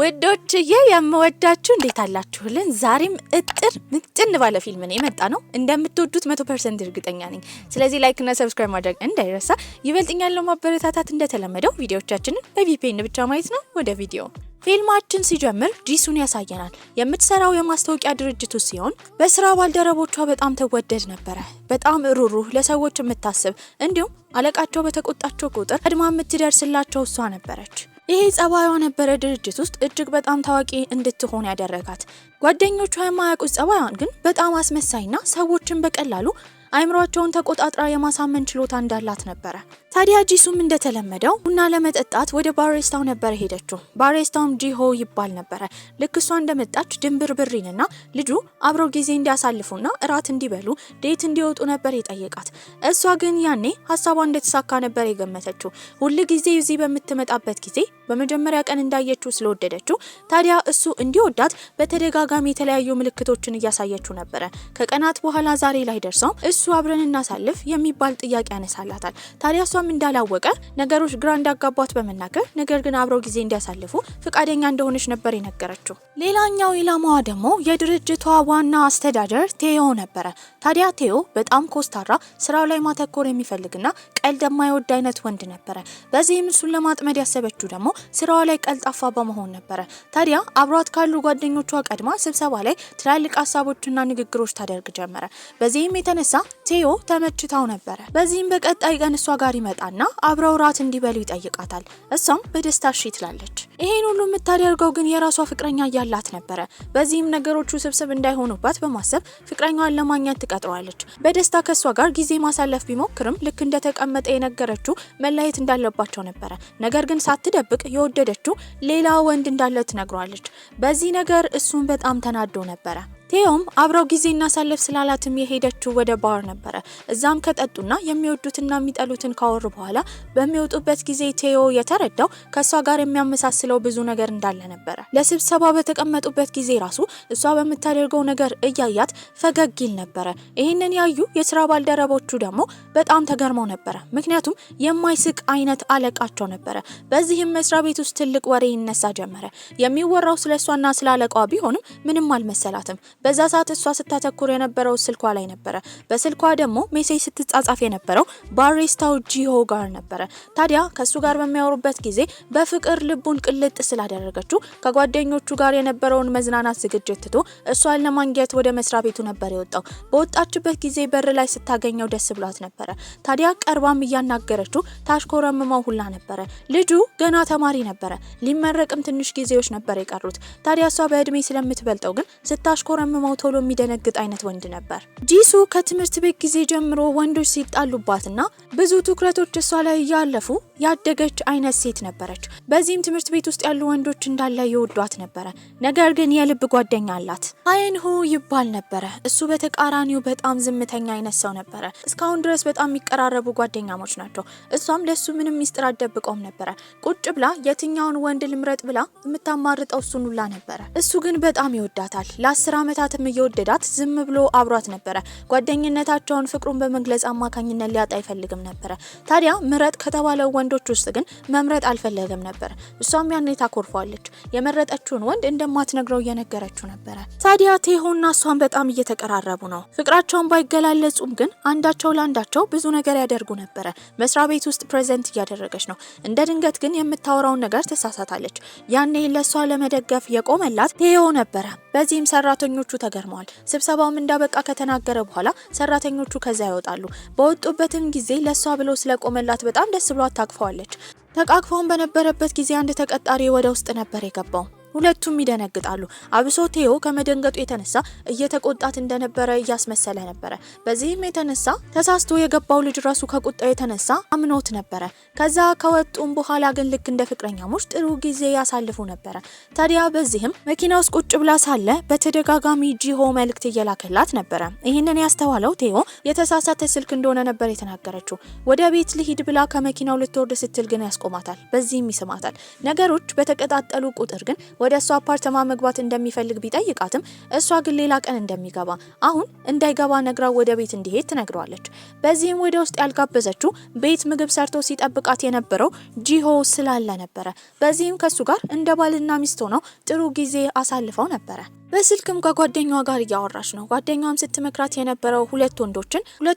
ወዶችዬ የምወዳችሁ እንዴት አላችሁልን? ዛሬም እጥር ምጥን ባለ ፊልም ነው የመጣ ነው። እንደምትወዱት 100% እርግጠኛ ነኝ። ስለዚህ ላይክ እና ሰብስክራይብ ማድረግ እንዳይረሳ። ይበልጥኛል ለማበረታታት እንደተለመደው ቪዲዮዎቻችንን በቪፒኤን ብቻ ማየት ነው። ወደ ቪዲዮ ፊልማችን ሲጀምር ጂሱን ያሳየናል። የምትሰራው የማስታወቂያ ድርጅት ውስጥ ሲሆን በስራ ባልደረቦቿ በጣም ተወደድ ነበረ። በጣም ሩሩህ፣ ለሰዎች የምታስብ እንዲሁም አለቃቸው በተቆጣቸው ቁጥር ቀድማ የምትደርስላቸው እሷ ነበረች። ይሄ ጸባይዋ ነበረ ድርጅት ውስጥ እጅግ በጣም ታዋቂ እንድትሆን ያደረጋት። ጓደኞቿ የማያውቁት ጸባይዋን ግን በጣም አስመሳይና ሰዎችን በቀላሉ አይምሮአቸውን ተቆጣጥራ የማሳመን ችሎታ እንዳላት ነበረ። ታዲያ ጂሱም እንደተለመደው ቡና ለመጠጣት ወደ ባሬስታው ነበር ሄደችው። ባሬስታውም ጂሆ ይባል ነበረ። ልክ እሷ እንደመጣች ድንብርብሪንና ልጁ አብረው ጊዜ እንዲያሳልፉና እራት እንዲበሉ ዴት እንዲወጡ ነበር የጠየቃት። እሷ ግን ያኔ ሀሳቧ እንደተሳካ ነበር የገመተችው። ሁሉ ጊዜ እዚህ በምትመጣበት ጊዜ በመጀመሪያ ቀን እንዳየችው ስለወደደችው ታዲያ እሱ እንዲወዳት በተደጋጋሚ የተለያዩ ምልክቶችን እያሳየችው ነበረ። ከቀናት በኋላ ዛሬ ላይ ደርሰው እሱ አብረን እናሳልፍ የሚባል ጥያቄ ያነሳላታል። ታዲያ እሷም እንዳላወቀ ነገሮች ግራ እንዳጋቧት በመናገር ነገር ግን አብረው ጊዜ እንዲያሳልፉ ፍቃደኛ እንደሆነች ነበር የነገረችው። ሌላኛው ኢላማዋ ደግሞ የድርጅቷ ዋና አስተዳደር ቴዮ ነበረ። ታዲያ ቴዮ በጣም ኮስታራ፣ ስራው ላይ ማተኮር የሚፈልግና ቀልድ የማይወድ አይነት ወንድ ነበረ። በዚህም እሱን ለማጥመድ ያሰበችው ደግሞ ስራዋ ላይ ቀልጣፋ በመሆን ነበረ። ታዲያ አብሯት ካሉ ጓደኞቿ ቀድማ ስብሰባ ላይ ትላልቅ ሀሳቦችና ንግግሮች ታደርግ ጀመረ። በዚህም የተነሳ ቴዮ ተመችታው ነበረ። በዚህም በቀጣይ ቀን እሷ ጋር ይመጣና አብረው ራት እንዲበሉ ይጠይቃታል። እሷም በደስታ እሺ ትላለች። ይሄን ሁሉ የምታደርገው ግን የራሷ ፍቅረኛ እያላት ነበረ። በዚህም ነገሮቹ ስብስብ እንዳይሆኑባት በማሰብ ፍቅረኛዋን ለማግኘት ትቀጥሯለች። በደስታ ከሷ ጋር ጊዜ ማሳለፍ ቢሞክርም ልክ እንደተቀመጠ የነገረችው መለየት እንዳለባቸው ነበረ። ነገር ግን ሳትደብቅ የወደደችው ሌላ ወንድ እንዳለ ትነግሯለች። በዚህ ነገር እሱን በጣም ተናዶ ነበረ። ቴዮም አብረው ጊዜ እናሳልፍ ስላላትም የሄደችው ወደ ባር ነበረ። እዛም ከጠጡና የሚወዱትና የሚጠሉትን ካወሩ በኋላ በሚወጡበት ጊዜ ቴዮ የተረዳው ከሷ ጋር የሚያመሳስለው ብዙ ነገር እንዳለ ነበረ። ለስብሰባ በተቀመጡበት ጊዜ ራሱ እሷ በምታደርገው ነገር እያያት ፈገግ ይል ነበረ። ይህንን ያዩ የስራ ባልደረቦቹ ደግሞ በጣም ተገርመው ነበረ። ምክንያቱም የማይስቅ አይነት አለቃቸው ነበረ። በዚህም መስሪያ ቤት ውስጥ ትልቅ ወሬ ይነሳ ጀመረ። የሚወራው ስለሷና ስላለቃዋ ቢሆንም ምንም አልመሰላትም። በዛ ሰዓት እሷ ስታተኩር የነበረው ስልኳ ላይ ነበረ። በስልኳ ደግሞ ሜሴጅ ስትጻጻፍ የነበረው ባሬስታው ጂሆ ጋር ነበረ። ታዲያ ከሱ ጋር በሚያወሩበት ጊዜ በፍቅር ልቡን ቅልጥ ስላደረገችው ከጓደኞቹ ጋር የነበረውን መዝናናት ዝግጅት ትቶ እሷን ለማግኘት ወደ መስሪያ ቤቱ ነበር የወጣው። በወጣችበት ጊዜ በር ላይ ስታገኘው ደስ ብሏት ነበረ። ታዲያ ቀርባም እያናገረችው ታሽኮረምመው ሁላ ነበረ። ልጁ ገና ተማሪ ነበረ። ሊመረቅም ትንሽ ጊዜዎች ነበር የቀሩት። ታዲያ እሷ በእድሜ ስለምትበልጠው ግን ስታሽኮረምመው ቶሎ የሚደነግጥ አይነት ወንድ ነበር። ጂሱ ከትምህርት ቤት ጊዜ ጀምሮ ወንዶች ሲጣሉባትና ብዙ ትኩረቶች እሷ ላይ ያለፉ ያደገች አይነት ሴት ነበረች። በዚህም ትምህርት ቤት ውስጥ ያሉ ወንዶች እንዳለ ይወዷት ነበረ። ነገር ግን የልብ ጓደኛ አላት። አይንሁ ይባል ነበረ። እሱ በተቃራኒው በጣም ዝምተኛ አይነት ሰው ነበረ። እስካሁን ድረስ በጣም የሚቀራረቡ ጓደኛሞች ናቸው። እሷም ለሱ ምንም ሚስጥር አትደብቀውም ነበረ። ቁጭ ብላ የትኛውን ወንድ ልምረጥ ብላ የምታማርጠው እሱን ሁላ ነበረ። እሱ ግን በጣም ይወዳታል። ለ10 ዓመታትም እየወደዳት ዝም ብሎ አብሯት ነበረ። ጓደኝነታቸውን ፍቅሩን በመግለጽ አማካኝነት ሊያጣ አይፈልግም ነበረ። ታዲያ ምረጥ ከተባለው ወንዶች ውስጥ ግን መምረጥ አልፈለገም ነበር። እሷም ያኔ ታኮርፏለች። የመረጠችውን ወንድ እንደማትነግረው እየነገረችው ነበረ። ታዲያ ቴሆና እሷን በጣም እየተቀራረቡ ነው። ፍቅራቸውን ባይገላለጹም ግን አንዳቸው ለአንዳቸው ብዙ ነገር ያደርጉ ነበረ። መስሪያ ቤት ውስጥ ፕሬዘንት እያደረገች ነው። እንደ ድንገት ግን የምታወራውን ነገር ትሳሳታለች። ያኔ ለሷ ለመደገፍ የቆመላት ቴዮ ነበረ። በዚህም ሰራተኞቹ ተገርመዋል። ስብሰባውም እንዳበቃ ከተናገረ በኋላ ሰራተኞቹ ከዛ ይወጣሉ። በወጡበትም ጊዜ ለሷ ብሎ ስለቆመላት በጣም ደስ ብሏት ታቅፈዋለች። ተቃቅፈውን በነበረበት ጊዜ አንድ ተቀጣሪ ወደ ውስጥ ነበር የገባው። ሁለቱም ይደነግጣሉ። አብሶ ቴዮ ከመደንገጡ የተነሳ እየተቆጣት እንደነበረ እያስመሰለ ነበረ። በዚህም የተነሳ ተሳስቶ የገባው ልጅ ራሱ ከቁጣው የተነሳ አምኖት ነበረ። ከዛ ከወጡም በኋላ ግን ልክ እንደ ፍቅረኛሞች ጥሩ ጊዜ ያሳልፉ ነበረ። ታዲያ በዚህም መኪና ውስጥ ቁጭ ብላ ሳለ በተደጋጋሚ ጂሆ መልእክት እየላከላት ነበረ። ይህንን ያስተዋለው ቴዮ የተሳሳተ ስልክ እንደሆነ ነበር የተናገረችው። ወደ ቤት ልሂድ ብላ ከመኪናው ልትወርድ ስትል ግን ያስቆማታል። በዚህም ይስማታል። ነገሮች በተቀጣጠሉ ቁጥር ግን ወደ እሷ አፓርተማ መግባት እንደሚፈልግ ቢጠይቃትም እሷ ግን ሌላ ቀን እንደሚገባ አሁን እንዳይገባ ነግራው ወደ ቤት እንዲሄድ ትነግረዋለች። በዚህም ወደ ውስጥ ያልጋበዘችው ቤት ምግብ ሰርቶ ሲጠብቃት የነበረው ጂሆ ስላለ ነበረ። በዚህም ከሱ ጋር እንደ ባልና ሚስት ሆነው ጥሩ ጊዜ አሳልፈው ነበረ። በስልክም ከጓደኛዋ ጋር እያወራች ነው። ጓደኛዋም ስትመክራት የነበረው ሁለት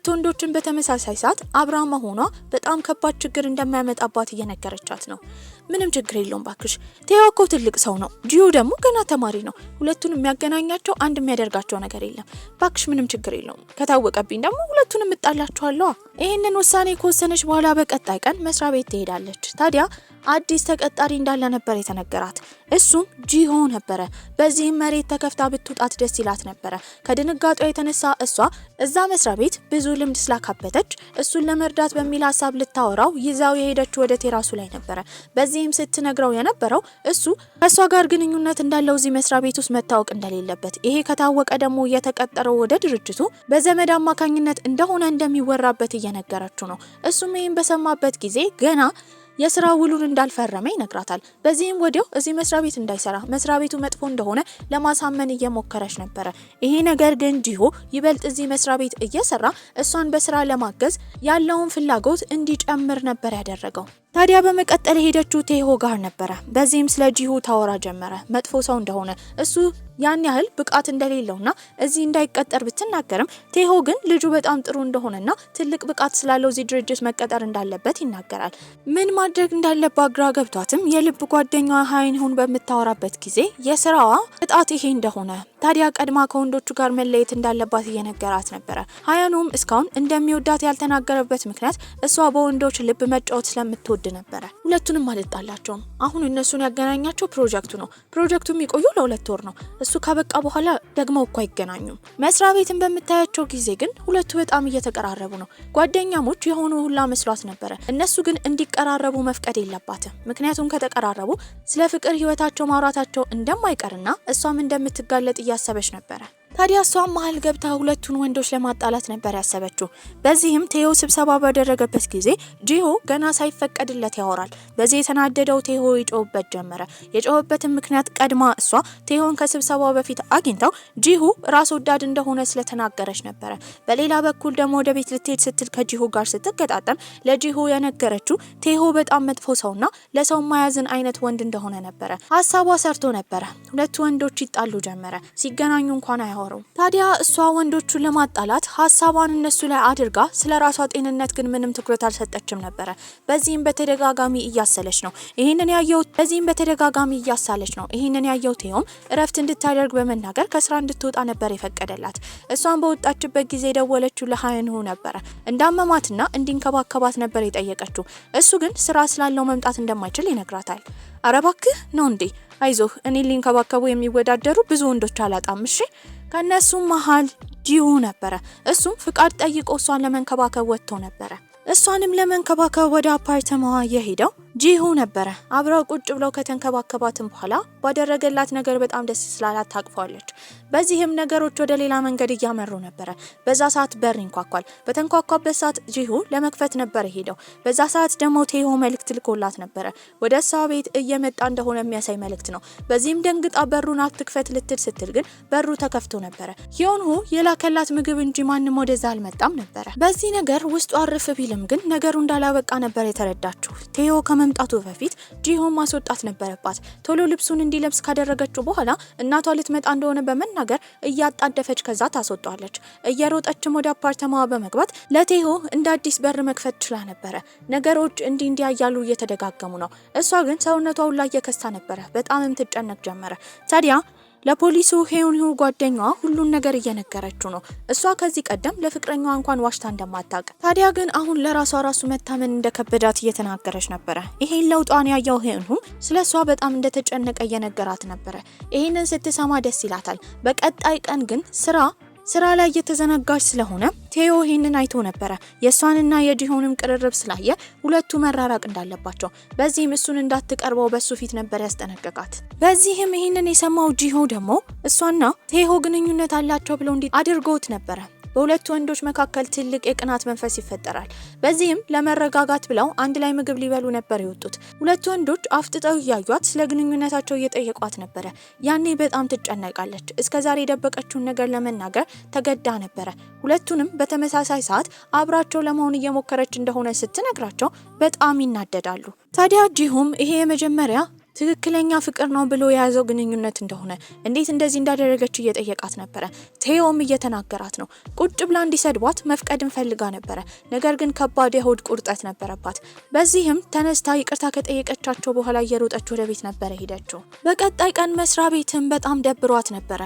ወንዶችን በተመሳሳይ ሰዓት አብራ መሆኗ በጣም ከባድ ችግር እንደማያመጣባት እየነገረቻት ነው። ምንም ችግር የለውም ባክሽ፣ ቴዮ እኮ ትልቅ ሰው ነው፣ ጂሁ ደግሞ ገና ተማሪ ነው። ሁለቱን የሚያገናኛቸው አንድ የሚያደርጋቸው ነገር የለም። ባክሽ ምንም ችግር የለውም። ከታወቀብኝ ደግሞ ሁለቱንም እጣላቸዋለሁ። ይህንን ውሳኔ ከወሰነች በኋላ በቀጣይ ቀን መስሪያ ቤት ትሄዳለች። ታዲያ አዲስ ተቀጣሪ እንዳለ ነበር የተነገራት። እሱም ጂሆ ነበረ። በዚህም መሬት ተከፍታ ብትውጣት ደስ ይላት ነበረ። ከድንጋጤዋ የተነሳ እሷ እዛ መስሪያ ቤት ብዙ ልምድ ስላካበተች እሱን ለመርዳት በሚል ሀሳብ ልታወራው ይዛው የሄደች ወደ ቴራሱ ላይ ነበረ። በዚህም ስትነግረው የነበረው እሱ ከሷ ጋር ግንኙነት እንዳለው እዚህ መስሪያ ቤት ውስጥ መታወቅ እንደሌለበት፣ ይሄ ከታወቀ ደግሞ የተቀጠረው ወደ ድርጅቱ በዘመድ አማካኝነት እንደሆነ እንደሚወራበት እየነገረችው ነው። እሱም ይሄን በሰማበት ጊዜ ገና የስራ ውሉን እንዳልፈረመ ይነግራታል። በዚህም ወዲያው እዚህ መስሪያ ቤት እንዳይሰራ መስሪያ ቤቱ መጥፎ እንደሆነ ለማሳመን እየሞከረች ነበረ። ይሄ ነገር ግን ጂሆ ይበልጥ እዚህ መስሪያ ቤት እየሰራ እሷን በስራ ለማገዝ ያለውን ፍላጎት እንዲጨምር ነበር ያደረገው። ታዲያ በመቀጠል ሄደችው ቴሆ ጋር ነበረ። በዚህም ስለ ጂሁ ታወራ ጀመረ። መጥፎ ሰው እንደሆነ እሱ ያን ያህል ብቃት እንደሌለውና እዚህ እንዳይቀጠር ብትናገርም ቴሆ ግን ልጁ በጣም ጥሩ እንደሆነና ትልቅ ብቃት ስላለው እዚህ ድርጅት መቀጠር እንዳለበት ይናገራል። ምን ማድረግ እንዳለባት ግራ ገብቷትም የልብ ጓደኛዋ ሃይንሁን በምታወራበት ጊዜ የስራዋ ቅጣት ይሄ እንደሆነ ታዲያ ቀድማ ከወንዶቹ ጋር መለየት እንዳለባት እየነገራት ነበረ። ሃያኑም እስካሁን እንደሚወዳት ያልተናገረበት ምክንያት እሷ በወንዶች ልብ መጫወት ስለምትወድ ነበረ። ሁለቱንም አልጣላቸውም። አሁን እነሱን ያገናኛቸው ፕሮጀክቱ ነው። ፕሮጀክቱ የሚቆየው ለ2 ወር ነው። እሱ ካበቃ በኋላ ደግሞ እኮ አይገናኙም። መስሪያ ቤትን በምታያቸው ጊዜ ግን ሁለቱ በጣም እየተቀራረቡ ነው። ጓደኛሞች የሆኑ ሁላ መስሏት ነበረ። እነሱ ግን እንዲቀራረቡ መፍቀድ የለባትም። ምክንያቱም ከተቀራረቡ ስለ ፍቅር ህይወታቸው ማውራታቸው እንደማይቀርና እሷም እንደምትጋለጥ እያሰበች ነበረ። ታዲያ እሷም መሀል ገብታ ሁለቱን ወንዶች ለማጣላት ነበር ያሰበችው። በዚህም ቴዮ ስብሰባ ባደረገበት ጊዜ ጂሆ ገና ሳይፈቀድለት ያወራል። በዚህ የተናደደው ቴዮ ይጮህበት ጀመረ። የጮህበትን ምክንያት ቀድማ እሷ ቴዮን ከስብሰባው በፊት አግኝታው ጂሁ ራስ ወዳድ እንደሆነ ስለተናገረች ነበረ። በሌላ በኩል ደግሞ ወደ ቤት ልትሄድ ስትል ከጂሁ ጋር ስትገጣጠም ለጂሁ የነገረችው ቴዮ በጣም መጥፎ ሰውና ለሰው ማያዝን አይነት ወንድ እንደሆነ ነበረ። ሀሳቧ ሰርቶ ነበረ። ሁለቱ ወንዶች ይጣሉ ጀመረ። ሲገናኙ እንኳን ታዲያ እሷ ወንዶቹን ለማጣላት ሀሳቧን እነሱ ላይ አድርጋ ስለ ራሷ ጤንነት ግን ምንም ትኩረት አልሰጠችም ነበረ። በዚህም በተደጋጋሚ እያሳለች ነው። ይሄንን ያየው ቴዮም እረፍት እንድታደርግ በመናገር ከስራ እንድትወጣ ነበር የፈቀደላት። እሷን በወጣችበት ጊዜ ደወለችው ለሃይንሁ ነበረ። እንዳመማትና እንዲንከባከባት ነበር የጠየቀችው። እሱ ግን ስራ ስላለው መምጣት እንደማይችል ይነግራታል። አረባክህ ነው እንዴ? አይዞህ፣ እኔ ሊንከባከቡ የሚወዳደሩ ብዙ ወንዶች አላጣም። እሺ። ከነሱ መሃል ጂሁ ነበረ። እሱም ፍቃድ ጠይቆ እሷን ለመንከባከብ ወጥቶ ነበረ። እሷንም ለመንከባከብ ወደ አፓርተማዋ የሄደው ጂሁ ነበረ። አብረው ቁጭ ብለው ከተንከባከባትም በኋላ ባደረገላት ነገር በጣም ደስ ስላላት ታቅፏለች። በዚህም ነገሮች ወደ ሌላ መንገድ እያመሩ ነበረ። በዛ ሰዓት በር ይንኳኳል። በተንኳኳበት ሰዓት ጂሁ ለመክፈት ነበር ሄደው። በዛ ሰዓት ደግሞ ቴዮ መልእክት ልኮላት ነበረ። ወደ እሷ ቤት እየመጣ እንደሆነ የሚያሳይ መልእክት ነው። በዚህም ደንግጣ በሩን አትክፈት ልትል ስትል ግን በሩ ተከፍቶ ነበረ። ሂዮንሁ የላከላት ምግብ እንጂ ማንም ወደዛ አልመጣም ነበረ። በዚህ ነገር ውስጡ አርፍ ቢልም ግን ነገሩ እንዳላበቃ ነበር የተረዳችው። ቴዮ ከመምጣቱ በፊት ጂሆን ማስወጣት ነበረባት። ቶሎ ልብሱን እንዲለብስ ካደረገችው በኋላ እናቷ ልትመጣ እንደሆነ በመናገር እያጣደፈች ከዛ ታስወጣለች። እየሮጠችም ወደ አፓርተማዋ በመግባት ለቴዮ እንደ አዲስ በር መክፈት ችላ ነበረ። ነገሮች እንዲህ ያያሉ እየተደጋገሙ ነው። እሷ ግን ሰውነቷ ሁላ እየከሳ ነበረ። በጣምም ትጨነቅ ጀመረ። ታዲያ ለፖሊሱ ሄዮንሁ ጓደኛዋ ሁሉን ነገር እየነገረችው ነው። እሷ ከዚህ ቀደም ለፍቅረኛዋ እንኳን ዋሽታ እንደማታውቅ፣ ታዲያ ግን አሁን ለራሷ ራሱ መታመን እንደከበዳት እየተናገረች ነበረ። ይሄን ለውጧን ያየው ሄዮንሁ ስለሷ በጣም እንደተጨነቀ እየነገራት ነበረ። ይሄንን ስትሰማ ደስ ይላታል። በቀጣይ ቀን ግን ስራ ላይ እየተዘነጋች ስለሆነ ቴዮ ይሄንን አይቶ ነበረ። የሷንና የጂሆንም ቅርርብ ስላየ ሁለቱ መራራቅ እንዳለባቸው፣ በዚህም እሱን እንዳትቀርበው በሱ ፊት ነበር ያስጠነቀቃት። በዚህም ይሄንን የሰማው ጂሆ ደግሞ እሷና ቴዮ ግንኙነት አላቸው ብሎ አድርጎት ነበረ። በሁለቱ ወንዶች መካከል ትልቅ የቅናት መንፈስ ይፈጠራል። በዚህም ለመረጋጋት ብለው አንድ ላይ ምግብ ሊበሉ ነበር የወጡት። ሁለቱ ወንዶች አፍጥጠው እያዩት ስለ ግንኙነታቸው እየጠየቋት ነበረ። ያኔ በጣም ትጨነቃለች። እስከዛሬ የደበቀችውን ነገር ለመናገር ተገዳ ነበረ። ሁለቱንም በተመሳሳይ ሰዓት አብራቸው ለመሆን እየሞከረች እንደሆነ ስትነግራቸው በጣም ይናደዳሉ። ታዲያ ጂሆም ይሄ የመጀመሪያ ትክክለኛ ፍቅር ነው ብሎ የያዘው ግንኙነት እንደሆነ እንዴት እንደዚህ እንዳደረገች እየጠየቃት ነበረ። ቴዮም እየተናገራት ነው። ቁጭ ብላ እንዲሰድቧት መፍቀድን ፈልጋ ነበረ። ነገር ግን ከባድ የሆድ ቁርጠት ነበረባት። በዚህም ተነስታ ይቅርታ ከጠየቀቻቸው በኋላ እየሮጠች ወደ ቤት ነበረ ሄደችው። በቀጣይ ቀን መስሪያ ቤትም በጣም ደብሯት ነበረ።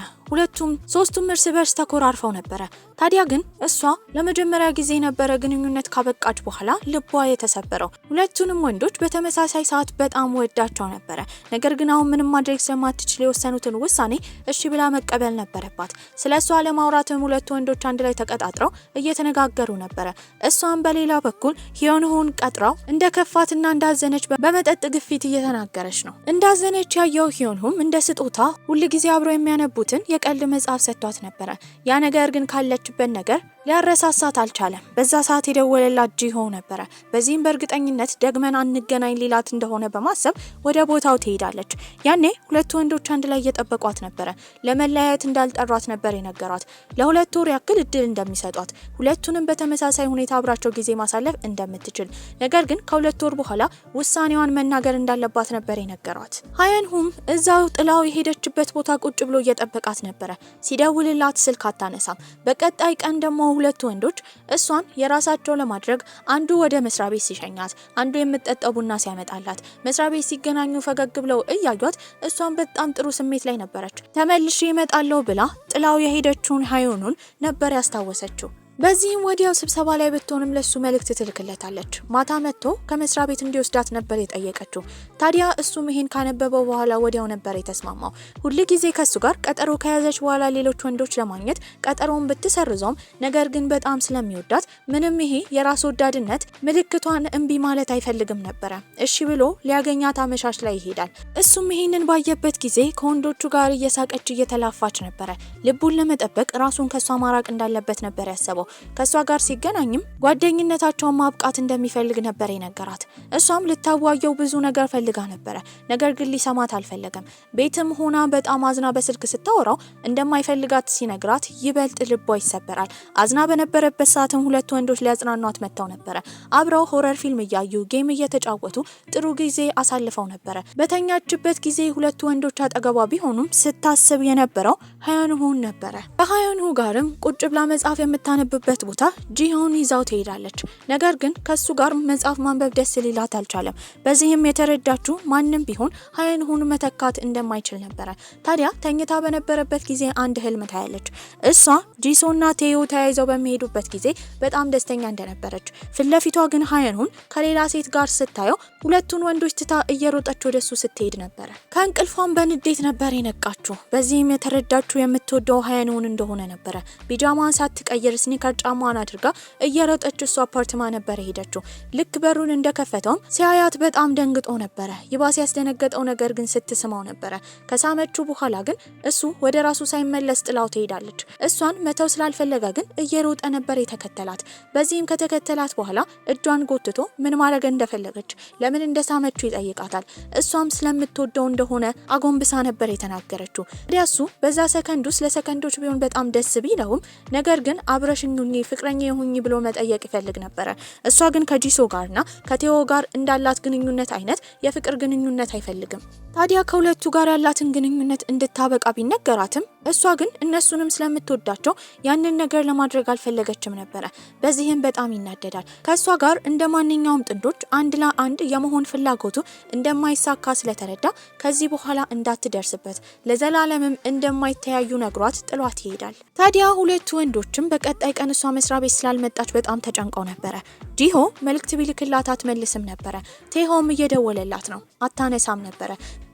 ሶስቱም እርስ በርስ ተኮራርፈው ነበረ። ታዲያ ግን እሷ ለመጀመሪያ ጊዜ ነበረ ግንኙነት ካበቃች በኋላ ልቧ የተሰበረው። ሁለቱንም ወንዶች በተመሳሳይ ሰዓት በጣም ወዳቸው ነበረ። ነገር ግን አሁን ምንም ማድረግ ስለማትችል የወሰኑትን ውሳኔ እሺ ብላ መቀበል ነበረባት። ስለሷ ለማውራትም ሁለቱ ወንዶች አንድ ላይ ተቀጣጥረው እየተነጋገሩ ነበረ። እሷም በሌላ በኩል ሂዮንሁን ቀጥራው እንደከፋትና እንዳዘነች በመጠጥ ግፊት እየተናገረች ነው። እንዳዘነች ያየው ሂዮንሁም እንደ ስጦታ ሁልጊዜ አብረው የሚያነቡትን የቀልድ መጽሐፍ ሰጥቷት ነበረ። ያ ነገር ግን ካለችበት ነገር ሊያረሳሳት አልቻለም። በዛ ሰዓት የደወለላት ጂሆ ነበረ። በዚህም በእርግጠኝነት ደግመን አንገናኝ ሊላት እንደሆነ በማሰብ ወደ ቦታው ትሄዳለች። ያኔ ሁለቱ ወንዶች አንድ ላይ እየጠበቋት ነበረ። ለመለያየት እንዳልጠሯት ነበር የነገሯት። ለሁለት ወር ያክል እድል እንደሚሰጧት፣ ሁለቱንም በተመሳሳይ ሁኔታ አብራቸው ጊዜ ማሳለፍ እንደምትችል፣ ነገር ግን ከሁለት ወር በኋላ ውሳኔዋን መናገር እንዳለባት ነበር የነገሯት። ሃየንሁም እዛው ጥላው የሄደችበት ቦታ ቁጭ ብሎ እየጠበቃት ነበረ። ሲደውልላት ስልክ አታነሳም። በቀጣይ ቀን ደግሞ ሁለቱ ወንዶች እሷን የራሳቸው ለማድረግ አንዱ ወደ መስሪያ ቤት ሲሸኛት፣ አንዱ የምትጠጣው ቡና ሲያመጣላት፣ መስሪያ ቤት ሲገናኙ ፈገግ ብለው እያዩት እሷን በጣም ጥሩ ስሜት ላይ ነበረች። ተመልሼ እመጣለሁ ብላ ጥላው የሄደችውን ሃዮኑን ነበር ያስታወሰችው። በዚህም ወዲያው ስብሰባ ላይ ብትሆንም ለሱ መልእክት ትልክለታለች። ማታ መጥቶ ከመስሪያ ቤት እንዲወስዳት ነበር የጠየቀችው። ታዲያ እሱም ይሄን ካነበበው በኋላ ወዲያው ነበር የተስማማው። ሁልጊዜ ከሱ ጋር ቀጠሮ ከያዘች በኋላ ሌሎች ወንዶች ለማግኘት ቀጠሮውን ብትሰርዘውም ነገር ግን በጣም ስለሚወዳት ምንም ይሄ የራስ ወዳድነት ምልክቷን እምቢ ማለት አይፈልግም ነበረ። እሺ ብሎ ሊያገኛት አመሻሽ ላይ ይሄዳል። እሱም ይሄንን ባየበት ጊዜ ከወንዶቹ ጋር እየሳቀች እየተላፋች ነበረ። ልቡን ለመጠበቅ ራሱን ከሷ ማራቅ እንዳለበት ነበር ያሰበው። ከሷ ጋር ሲገናኝም ጓደኝነታቸውን ማብቃት እንደሚፈልግ ነበር የነገራት። እሷም ልታዋየው ብዙ ነገር ፈልጋ ነበረ። ነገር ግን ሊሰማት አልፈለገም። ቤትም ሆና በጣም አዝና በስልክ ስታወራው እንደማይፈልጋት ሲነግራት ይበልጥ ልቧ ይሰበራል። አዝና በነበረበት ሰዓትም ሁለት ወንዶች ሊያጽናኗት መጥተው ነበረ። አብረው ሆረር ፊልም እያዩ ጌም እየተጫወቱ ጥሩ ጊዜ አሳልፈው ነበረ። በተኛችበት ጊዜ ሁለቱ ወንዶች አጠገቧ ቢሆኑም ስታስብ የነበረው ሃዮንሁን ነበረ። ከሃዮንሁ ጋርም ቁጭ ብላ መጽሐፍ የምታነብ በት ቦታ ጂሆን ይዛው ትሄዳለች። ነገር ግን ከሱ ጋር መጽሐፍ ማንበብ ደስ ሊላት አልቻለም። በዚህም የተረዳችው ማንም ቢሆን ሃዮንሁን መተካት እንደማይችል ነበረ። ታዲያ ተኝታ በነበረበት ጊዜ አንድ ህልም ታያለች። እሷ ጂሶና ቴዮ ተያይዘው በሚሄዱበት ጊዜ በጣም ደስተኛ እንደነበረች፣ ፊትለፊቷ ግን ሃዮንሁን ከሌላ ሴት ጋር ስታየው ሁለቱን ወንዶች ትታ እየሮጠች ወደሱ ስትሄድ ነበረ። ከእንቅልፏም በንዴት ነበር የነቃችው። በዚህም የተረዳችው የምትወደው ሃዮንሁን እንደሆነ ነበረ። ቢጃማን ሳትቀይር ስኒከር ጫማዋን አድርጋ እየሮጠች እሱ አፓርትማ ነበር ሄደችው። ልክ በሩን እንደከፈተውም ሲያያት በጣም ደንግጦ ነበረ። ይባስ ያስደነገጠው ነገር ግን ስትስማው ነበረ። ከሳመችው በኋላ ግን እሱ ወደ ራሱ ሳይመለስ ጥላው ትሄዳለች። እሷን መተው ስላልፈለገ ግን እየሮጠ ነበር የተከተላት። በዚህም ከተከተላት በኋላ እጇን ጎትቶ ምን ማድረግ እንደፈለገች ለምን እንደሳመችው ይጠይቃታል። እሷም ስለምትወደው እንደሆነ አጎንብሳ ነበር የተናገረችው። ወዲያሱ በዛ ሰከንድ ውስጥ ለሰከንዶች ቢሆን በጣም ደስ ቢለውም ነገር ግን አብረሽኝ ፍቅረኛ የሆኝ ብሎ መጠየቅ ይፈልግ ነበረ። እሷ ግን ከጂሶ ጋርና ከቴዎ ጋር እንዳላት ግንኙነት አይነት የፍቅር ግንኙነት አይፈልግም። ታዲያ ከሁለቱ ጋር ያላትን ግንኙነት እንድታበቃ ቢነገራትም እሷ ግን እነሱንም ስለምትወዳቸው ያንን ነገር ለማድረግ አልፈለገችም ነበረ። በዚህም በጣም ይናደዳል። ከእሷ ጋር እንደ ማንኛውም ጥንዶች አንድ ለአንድ የመሆን ፍላጎቱ እንደማይሳካ ስለተረዳ ከዚህ በኋላ እንዳትደርስበት ለዘላለምም እንደማይተያዩ ነግሯት ጥሏት ይሄዳል። ታዲያ ሁለቱ ወንዶችም በቀጣይ ቀን እሷ መስሪያ ቤት ስላልመጣች በጣም ተጨንቀው ነበረ። ጂሆ መልእክት ቢልክላት አትመልስም ነበረ። ቴሆም እየደወለላት ነው፣ አታነሳም ነበረ።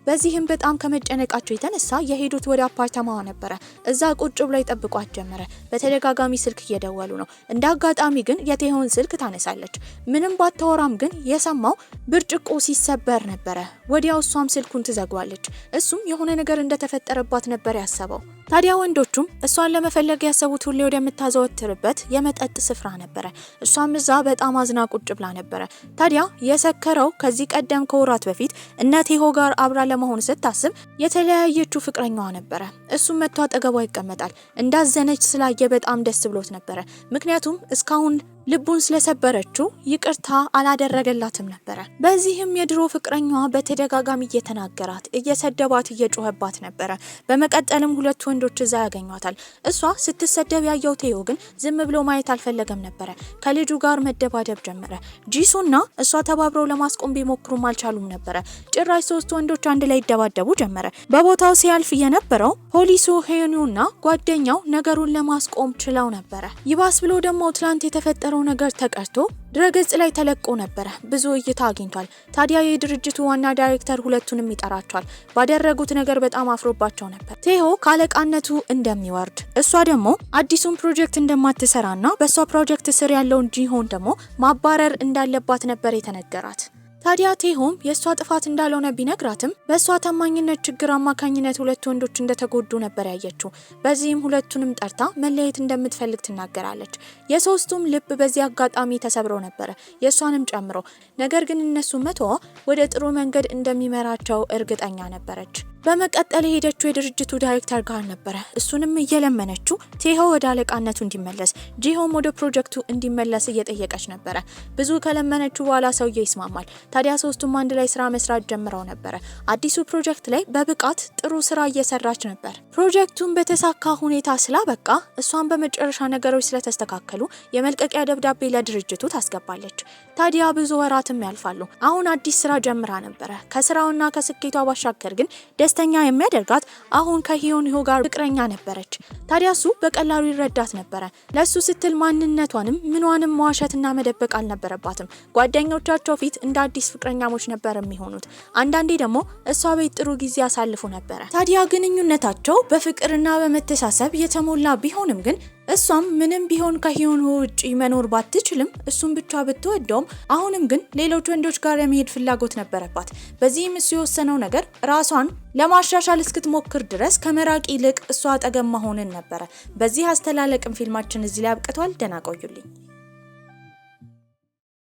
በዚህም በጣም ከመጨነቃቸው የተነሳ የሄዱት ወደ አፓርታማዋ ነበረ። እዛ ቁጭ ብሎ ይጠብቋት ጀመረ። በተደጋጋሚ ስልክ እየደወሉ ነው። እንደ አጋጣሚ ግን የቴሆን ስልክ ታነሳለች። ምንም ባታወራም ግን የሰማው ብርጭቆ ሲሰበር ነበረ። ወዲያው እሷም ስልኩን ትዘጓለች። እሱም የሆነ ነገር እንደተፈጠረባት ነበር ያሰበው። ታዲያ ወንዶቹም እሷን ለመፈለግ ያሰቡት ሁሌ ወደምታዘወትርበት የመጠጥ ስፍራ ነበረ። እሷም እዛ በጣም አዝና ቁጭ ብላ ነበረ። ታዲያ የሰከረው ከዚህ ቀደም ከወራት በፊት እነ ቴሆ ጋር አብራ ለመሆን ስታስብ የተለያየችው ፍቅረኛዋ ነበረ። እሱም መጥቶ አጠገቧ ይቀመጣል። እንዳዘነች ስላየ በጣም ደስ ብሎት ነበረ። ምክንያቱም እስካሁን ልቡን ስለሰበረችው ይቅርታ አላደረገላትም ነበረ። በዚህም የድሮ ፍቅረኛዋ በተደጋጋሚ እየተናገራት እየሰደባት እየጮኸባት ነበረ። በመቀጠልም ሁለት ወንዶች እዛ ያገኟታል። እሷ ስትሰደብ ያየው ቴዮ ግን ዝም ብሎ ማየት አልፈለገም ነበረ። ከልጁ ጋር መደባደብ ጀመረ። ጂሱና እሷ ተባብረው ለማስቆም ቢሞክሩም አልቻሉም ነበረ። ጭራሽ ሶስት ወንዶች አንድ ላይ ይደባደቡ ጀመረ። በቦታው ሲያልፍ የነበረው ፖሊሱ ሄዩኒውና ጓደኛው ነገሩን ለማስቆም ችለው ነበረ። ይባስ ብሎ ደግሞ ትላንት የተፈጠረው ነገር ተቀርቶ ድረገጽ ላይ ተለቆ ነበረ። ብዙ እይታ አግኝቷል። ታዲያ የድርጅቱ ዋና ዳይሬክተር ሁለቱንም ይጠራቸዋል። ባደረጉት ነገር በጣም አፍሮባቸው ነበር። ቴሆ ካለቃነቱ እንደሚወርድ፣ እሷ ደግሞ አዲሱን ፕሮጀክት እንደማትሰራና በእሷ ፕሮጀክት ስር ያለውን ጂሆን ደግሞ ማባረር እንዳለባት ነበር የተነገራት። ታዲያ ቴሆም የእሷ ጥፋት እንዳልሆነ ቢነግራትም በእሷ ታማኝነት ችግር አማካኝነት ሁለት ወንዶች እንደተጎዱ ነበር ያየችው። በዚህም ሁለቱንም ጠርታ መለየት እንደምትፈልግ ትናገራለች። የሶስቱም ልብ በዚህ አጋጣሚ ተሰብሮ ነበረ፣ የእሷንም ጨምሮ። ነገር ግን እነሱ መተዋ ወደ ጥሩ መንገድ እንደሚመራቸው እርግጠኛ ነበረች። በመቀጠል የሄደችው የድርጅቱ ዳይሬክተር ጋር ነበረ። እሱንም እየለመነችው ቴሆ ወደ አለቃነቱ እንዲመለስ፣ ጂሆም ወደ ፕሮጀክቱ እንዲመለስ እየጠየቀች ነበረ። ብዙ ከለመነችው በኋላ ሰውየው ይስማማል። ታዲያ ሶስቱም አንድ ላይ ስራ መስራት ጀምረው ነበረ። አዲሱ ፕሮጀክት ላይ በብቃት ጥሩ ስራ እየሰራች ነበር። ፕሮጀክቱን በተሳካ ሁኔታ ስላበቃ እሷን በመጨረሻ ነገሮች ስለተስተካከሉ የመልቀቂያ ደብዳቤ ለድርጅቱ ታስገባለች። ታዲያ ብዙ ወራትም ያልፋሉ። አሁን አዲስ ስራ ጀምራ ነበረ። ከስራውና ከስኬቷ ባሻገር ግን ደስተኛ የሚያደርጋት አሁን ከሂዮኒሆ ጋር ፍቅረኛ ነበረች። ታዲያ እሱ በቀላሉ ይረዳት ነበረ። ለሱ ስትል ማንነቷንም ምንዋንም መዋሸትና መደበቅ አልነበረባትም። ጓደኞቻቸው ፊት እንደ አዲስ ፍቅረኛሞች ነበር የሚሆኑት። አንዳንዴ ደግሞ እሷ ቤት ጥሩ ጊዜ ያሳልፉ ነበረ። ታዲያ ግንኙነታቸው በፍቅርና በመተሳሰብ የተሞላ ቢሆንም ግን እሷም ምንም ቢሆን ከሂዮኒሆ ውጪ መኖር ባትችልም እሱን ብቻ ብትወደውም አሁንም ግን ሌሎች ወንዶች ጋር የመሄድ ፍላጎት ነበረባት። በዚህም እሱ የወሰነው ነገር ራሷን ለማሻሻል እስክትሞክር ድረስ ከመራቅ ይልቅ እሷ አጠገብ መሆንን ነበረ። በዚህ አስተላለቅም ፊልማችን እዚህ ላይ አብቅቷል። ደህና ቆዩልኝ።